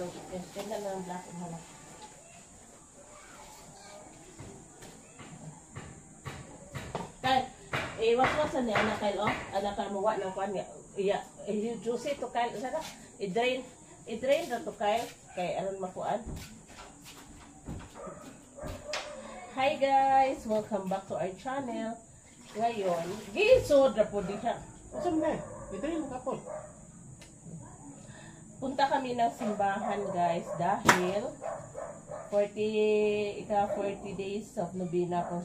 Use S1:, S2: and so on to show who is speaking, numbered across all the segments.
S1: harong ganda ng black hala. Kay waswasan ni anak Kyle oh, anak ka muwa ng kwan nga. Iya, juicy to Kyle sana. I-drain ra to Kyle kay aron makuan. Hi guys, welcome back to our channel. Ngayon, gisod ra po diha.
S2: Saan na? I-drain mo kapon.
S1: Punta kami ng simbahan guys dahil 40 days of Novena ko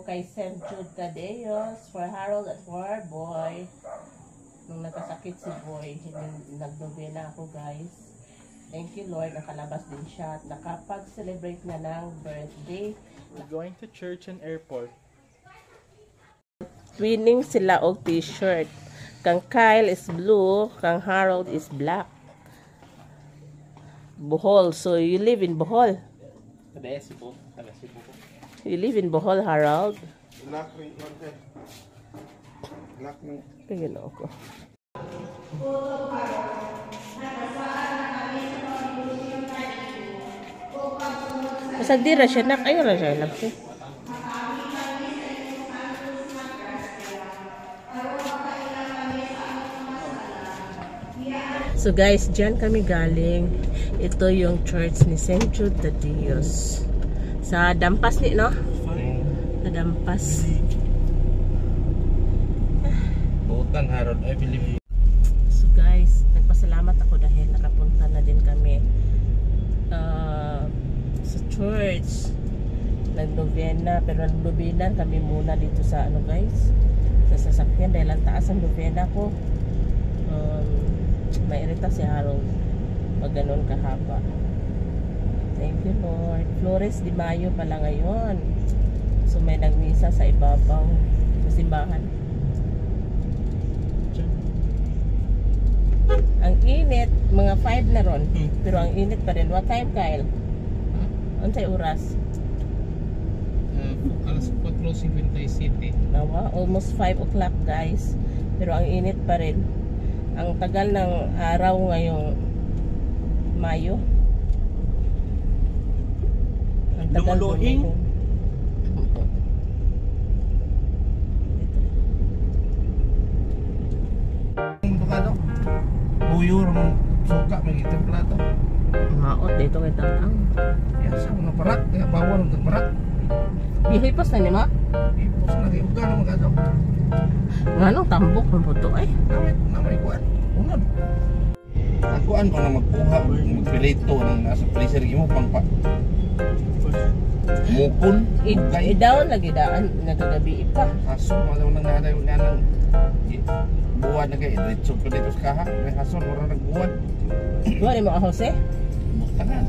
S1: kay St. Jude Tadeos for Harold at for Boy. Nung nagkasakit si Boy, nag-novena ako guys. Thank you Lord, nakalabas din siya at nakapag-celebrate na ng birthday.
S2: We're going to church and airport.
S1: Twinning sila og t-shirt. Kang Kyle is blue, kang Harold is black. Bohol, so you live in Bohol.
S2: Cebu.
S1: You live in Bohol, Harold? Kaya na ako. Masag di ra siya nak. Ayaw ra siya lang siya. So guys, dyan kami galing. Ito yung church ni St. Jude Tadeos. Sa Dampas ni, no? Sa Dampas.
S2: Butan Harold, I believe.
S1: So guys, nagpasalamat ako dahil nakapunta na din kami sa church. Nag-novena, pero nag-novena kami muna dito sa ano guys, sa sasakyan dahil ang taas ang novena ko. Mairita si Harold pag ganun kahaba. Thank you Lord. Flores de Mayo pala ngayon. So may nagmisa sa ibabaw sa simbahan. Ang init, mga 5 na ron. Pero ang init pa rin. What time, Kyle? Unsay oras?
S2: Alas 4:57.
S1: Nawa, almost 5 o'clock guys. Pero ang init pa rin. Ang tagal ng araw ngayong Mayo. Ang tagal
S2: Lumuluhing. Bukado. Buyur mong suka magiging plato.
S1: Maot dito kay Tanang.
S2: Yan sa mga parat, kaya bawal ng parat.
S1: Ihipos na ni ma?
S2: Ipos na kayo ka na magado.
S1: Nganong tambok ng puto eh.
S2: Namay kuan. Unod. Akuan ko na magkuha magpilito ng nasa freezer mo pang pa. Mukon.
S1: I-down lagi daan nagagabi pa.
S2: Haso malaw nang naday nang buwan na kay diretso ko dito sa kaha. May haso ora nagbuwan.
S1: Duwa ni mo Jose?
S2: Tanan.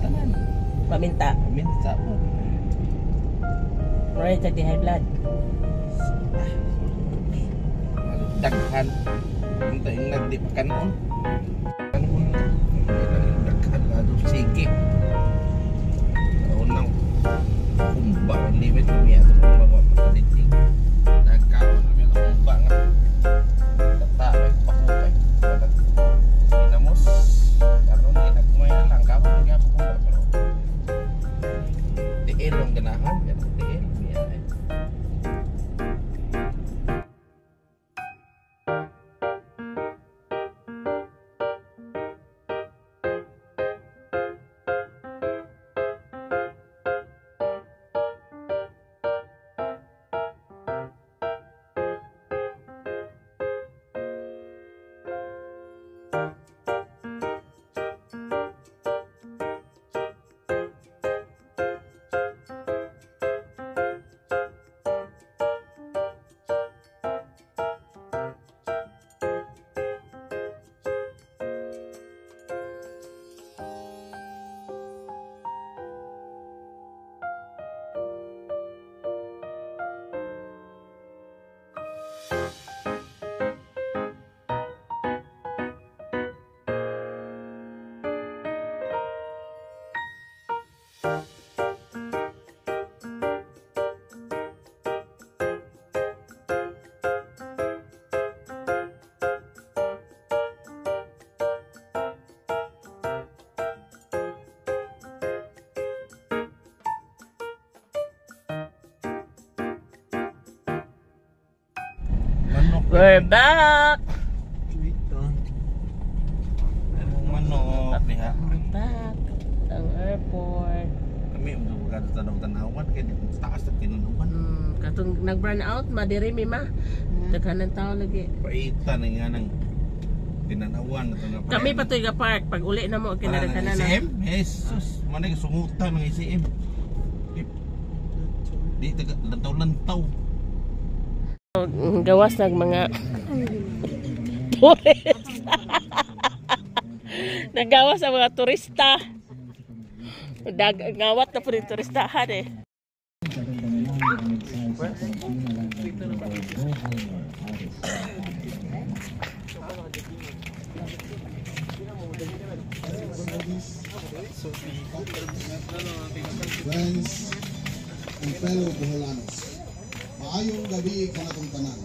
S1: Paminta.
S2: Minta po.
S1: Right at the high blood.
S2: Daghan. Punta yung nagdi pa kanon. Kanon. Daghan na doon. Sige. Unang kumba. Ang limit kami ato kung magpapaliting. Nagkaon kami ang kumba nga. Tatawag pakupay. Sinamos. Karon inagmay na lang. Kapag nga ako kumba. Pero diil ang ganahan. Diil.
S1: We're back!
S2: Anong manok niya?
S1: We're back ang airport.
S2: Kami magkado tanaw-tanawan kaya di taas na tinunuan.
S1: Katong nag-burn out, madirimi ma. Daghanan tao lagi.
S2: Paita na nga ng tinanawan.
S1: Kami patoy ga park. Pag uli na mo, kinarakanan na.
S2: ICM? Jesus, manay sungutan ng ICM. Di taga lantaw-lantaw.
S1: Gawas ng mga tourist. Nagawas ang mga turista. Ngawat na po rin turistahan eh.
S3: Friends and fellow Boholanos, maayong gabi kanatong tanan.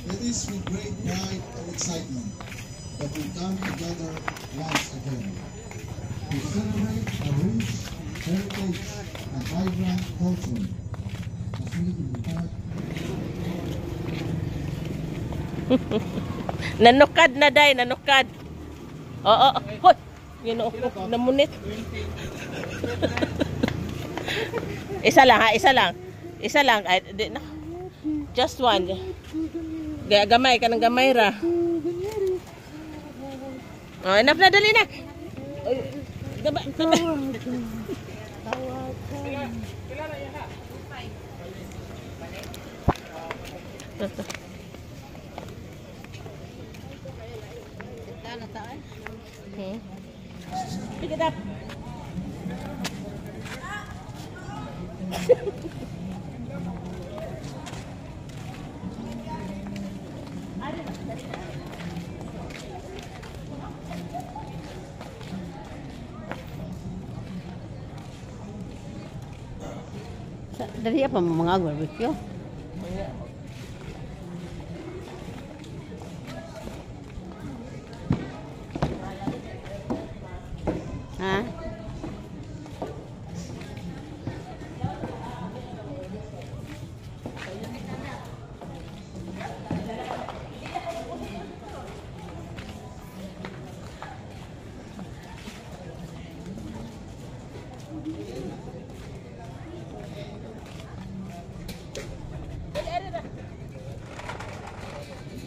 S3: It is with great pride and excitement that we come together once again to celebrate a rich heritage and vibrant culture.
S1: Nanukad na day, nanukad. Oo, hoy. Ginoo ko namunit. Isa lang ha, isa lang. Isa lang. Ay, di na. Just one. Gamay ka ng gamay ra. Oh, enough na, dali na. Gamay. Pick it up.
S4: Dari apa mga barbecue? Ha?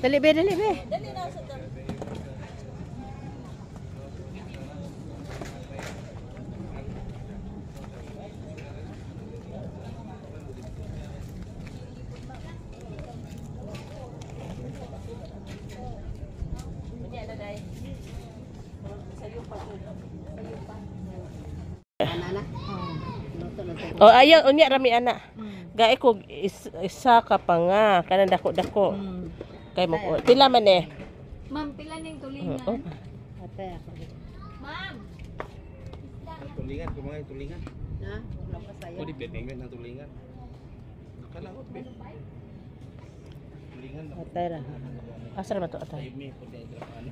S4: Dali be, dali be.
S1: Dali na sa dam. Oh, ayaw unya rami ana. Gae ko isa ka pa nga kanang dako-dako. Kay mo pila man eh.
S5: Ma'am, pila ning tulingan?
S1: Oh.
S4: Ate ako.
S5: Ma'am!
S2: Tulingan, kumangay tulingan.
S4: Ha? Wala pa sayo.
S2: O di betengin ng tulingan. Kalangot be. Tulingan na.
S4: Ate ra.
S1: Asa man to atay?
S2: May po di ano.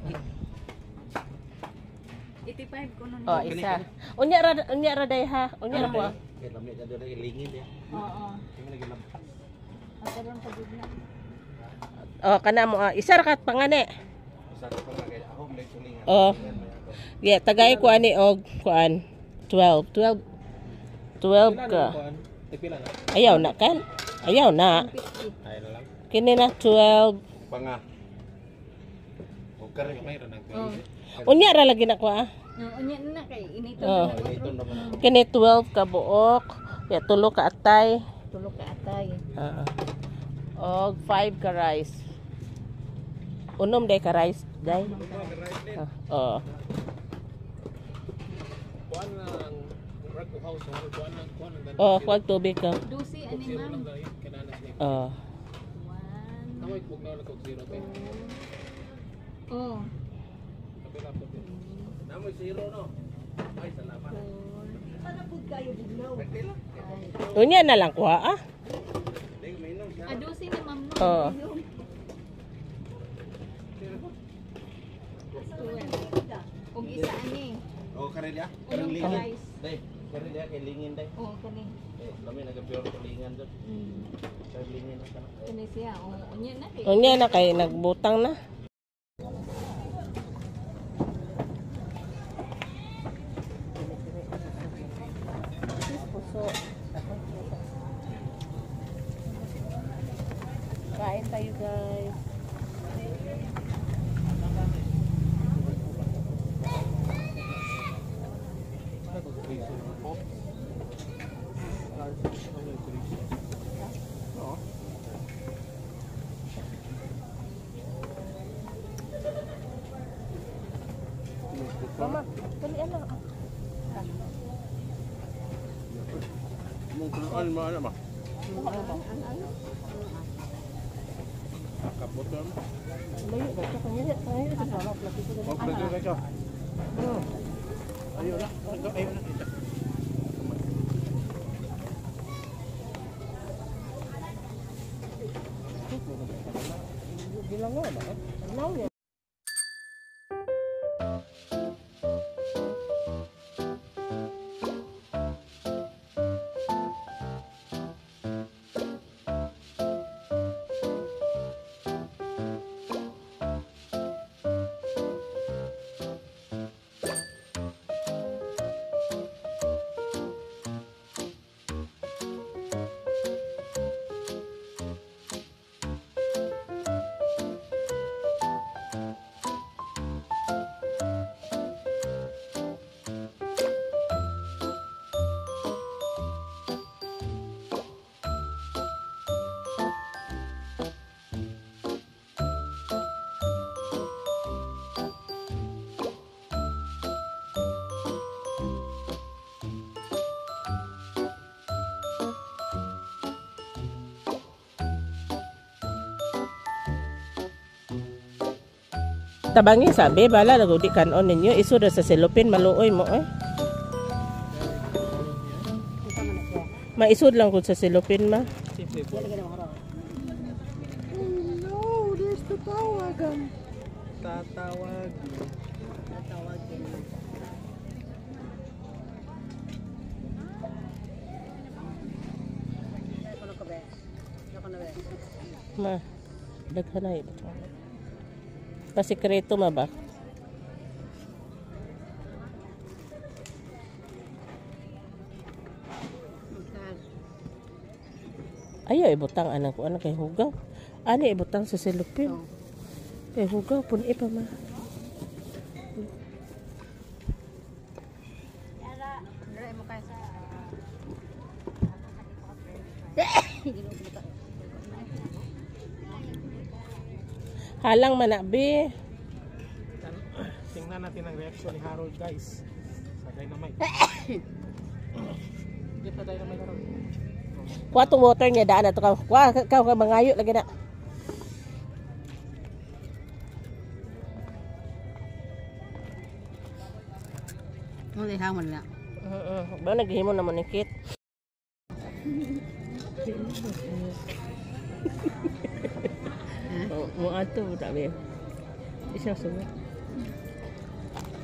S5: 85 ko nun.
S1: Oh, isa. Unya ra day ha. Unya ra ko.
S2: Kaya lamig ka doon ilingin ya.
S5: Oo.
S2: Kaya lagi lampas.
S5: Ate ron pa gud na.
S1: Oh, kana mo isa ra ka pangani.
S2: Isa ka pa nga kaya ako may tulingan.
S1: Oh. Yeah, tagay ko ani og kuan 12 ka.
S2: Pila na?
S1: Ayaw na kan? Ayaw na.
S2: Ay na lang.
S1: Kini na 12.
S2: Panga. O kare mayroon nang tulingan.
S1: Unya ra lagi na ko ah.
S5: Unya na kay inito
S1: Oh.
S5: na.
S2: Ito naman.
S1: Kini 12 ka buok. Ya tulo ka atay.
S5: Tulo ka atay.
S1: Og 5 ka rice. Unom day ka rice day. Oh.
S2: Kuan lang Raku House o kuan lang
S1: Oh, kuwag tubig ka.
S5: Dusi ani ma'am.
S2: kananas ni.
S1: Oh.
S5: 1.
S2: Tamoy pugnaw na kog zero te.
S5: Oh.
S2: Kapila po. Namoy zero no. Ay salamat.
S1: Unya na lang kuha ah.
S2: Ding mainom siya.
S5: Dusi ni ma'am no.
S1: Oh.
S5: 12. Og isa ani.
S2: Oh kare dia.
S5: Unong
S2: Karang lingin.
S5: rice.
S2: Dai, kare dia kay lingin dai.
S5: Oh, kani.
S2: Kami nag-pure tulingan doon. Tulingan na sana.
S5: Kini siya. Unya na.
S1: Unya na kay nagbutang na. Puso. Kain tayo guys. Mama, tulian lang.
S2: Mungkin mana mah? Kapot kan?
S1: Layo dah cakap ni dia. Saya dah salah lagi tu.
S2: Oh, kerja kerja. Ayo lah, ayo lah kita.
S1: Bilang apa? Tahu ya. Tabangi sabi bala lagudi kanon ninyo isu sa selopin maluoy mo eh. Maisud lang kun sa selopin ma.
S4: No, there's tatawagan.
S2: Tatawag.
S4: Tatawagin. Ano ka ba? Ano na ba?
S1: Ma. Daghanay. Pasikreto ma ba? Ayaw ibutang anak ko anak kay hugaw. Ani ibutang sa selopin. Kay hugaw pun pa ma. Halang manabi.
S2: Tingnan natin ang reaksyon ni Harold guys. Sa dynamite. Dito dynamite Harold.
S1: Kuha tong water niya daan na to ka. Kuha ka mangayo lagi na.
S4: Mo le hamon na.
S1: Ba naghimo naman ni Kit. Mo ato ta be. Isa sunod.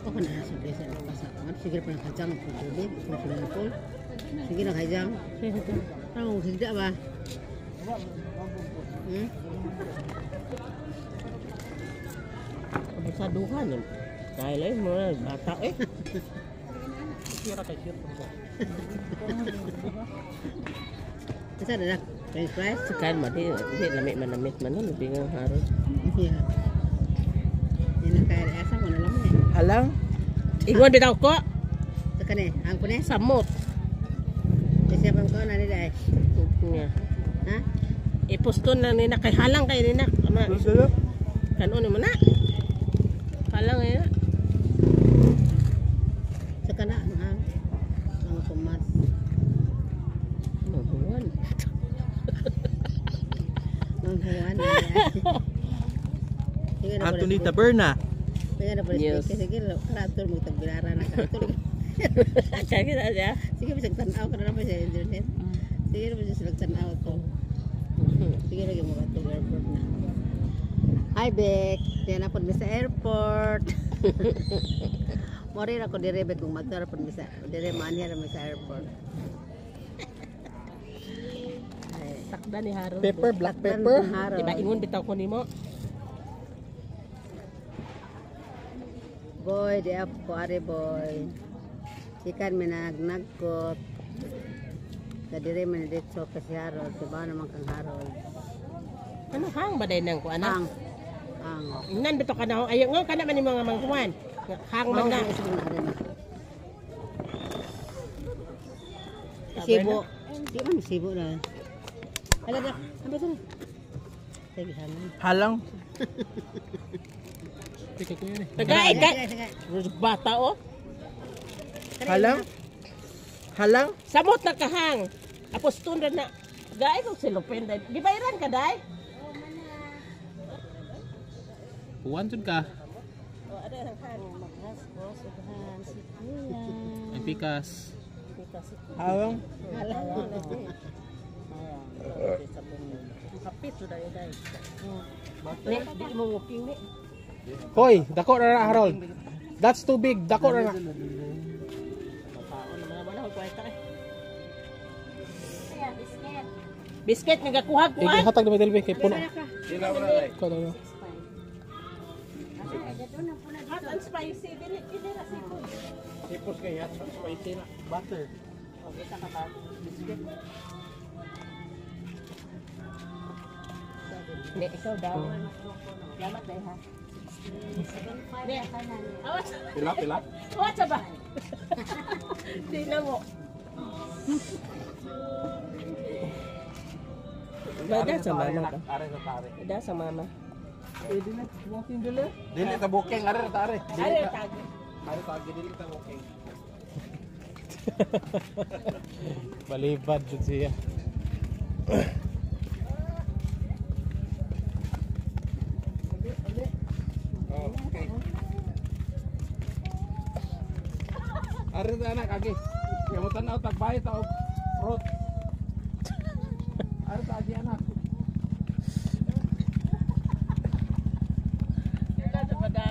S4: Ako na sa desa na basa. Sige pa nakajang ko tubig, ko. Sige na kajang. Ang higda ba?
S1: Sa duhan eh. Kaya lang mo bata eh.
S2: Kira kay shit ko.
S4: Asa na French fries?
S1: Sekan mati lamit manamit man lebih ng harus.
S4: Iya. Ini kaya asa mo na lang eh.
S1: Halang. Ingon bitaw ko.
S4: Saka ni, ang kunes.
S1: Samot.
S4: Siapa ko na nila eh.
S1: Nya.
S4: Ha?
S1: Ipuston na nina kay halang kay nina. Ama. Kanon mo na. Halang eh.
S4: Saka na ang kumas.
S1: Mabuan.
S4: Ang huwan.
S2: Anthony Taberna.
S4: Kaya na pala
S1: Yes.
S4: sige karator mo tagbilara na karator.
S1: Sige na siya.
S4: Sige bisag tan-aw ka na pa sa internet. Sige na bisag silag tan-aw ko. Sige lagi mo ato airport na. Hi Bek, diyan na po mi sa airport. Mori ra ko dire Bek kung magtara po mi sa dire maanya ra mi sa airport.
S1: Takda ni Harold.
S2: Pepper, black
S4: Takdan
S2: pepper.
S4: ng Harold.
S1: Diba ingon bitaw ko nimo?
S4: Boy, di up ko, are boy. Ikan minagnagkot. Kadiri man dito kasi Harold. Diba naman kang Harold?
S1: Ano hang ba day nang ko ana?
S4: Ang.
S1: Nan bitaw ka na ayo nga kana man ni mga mangkuan. Hang man na.
S4: Sibo. Di man sibo na. Hala na. Ano ba ito? Sige sana.
S2: Halang.
S1: Tagay ka. Bata oh.
S2: Halang. Halang.
S1: Samot na kahang. Apostun na. Gay kung silupin day. Gibayran ka day?
S2: Kuwan jud ka.
S1: Oh, ada ang hang magras ko sudahan si Kuya.
S2: Ay pikas.
S1: Halang. Kapit sudah ya guys. Nek di mo walking ni.
S2: Hoy, dako ra na Harold. That's too big. Dako ra na.
S1: Papaon naman wala ko kwenta eh.
S5: Kaya, biscuit.
S1: Biscuit nga kuhag ko ay.
S2: Hatag na Delby kay puno.
S5: Ano,
S2: Ko na.
S1: Hot and spicy dili ra sipon.
S2: Ipos kay at spicy na. Butter.
S1: Okay ta ka ba? Biscuit. Ne, ikaw daw. Salamat dai ha. Ne, awas.
S2: Pila.
S1: Awas sa ba? Di na mo. Bada sa mama ka.
S2: Are sa tare.
S1: Bada sa mama. Pwede na. Walking dulu.
S2: Dili ta booking are sa tare.
S1: Ay, tagi.
S2: Are tagi dili ta booking. Balibad jud siya. Okay. Are sa anak agi. Yamutan na tagbay ta og fruit. Are sa agi anak.
S1: Bada sa bada.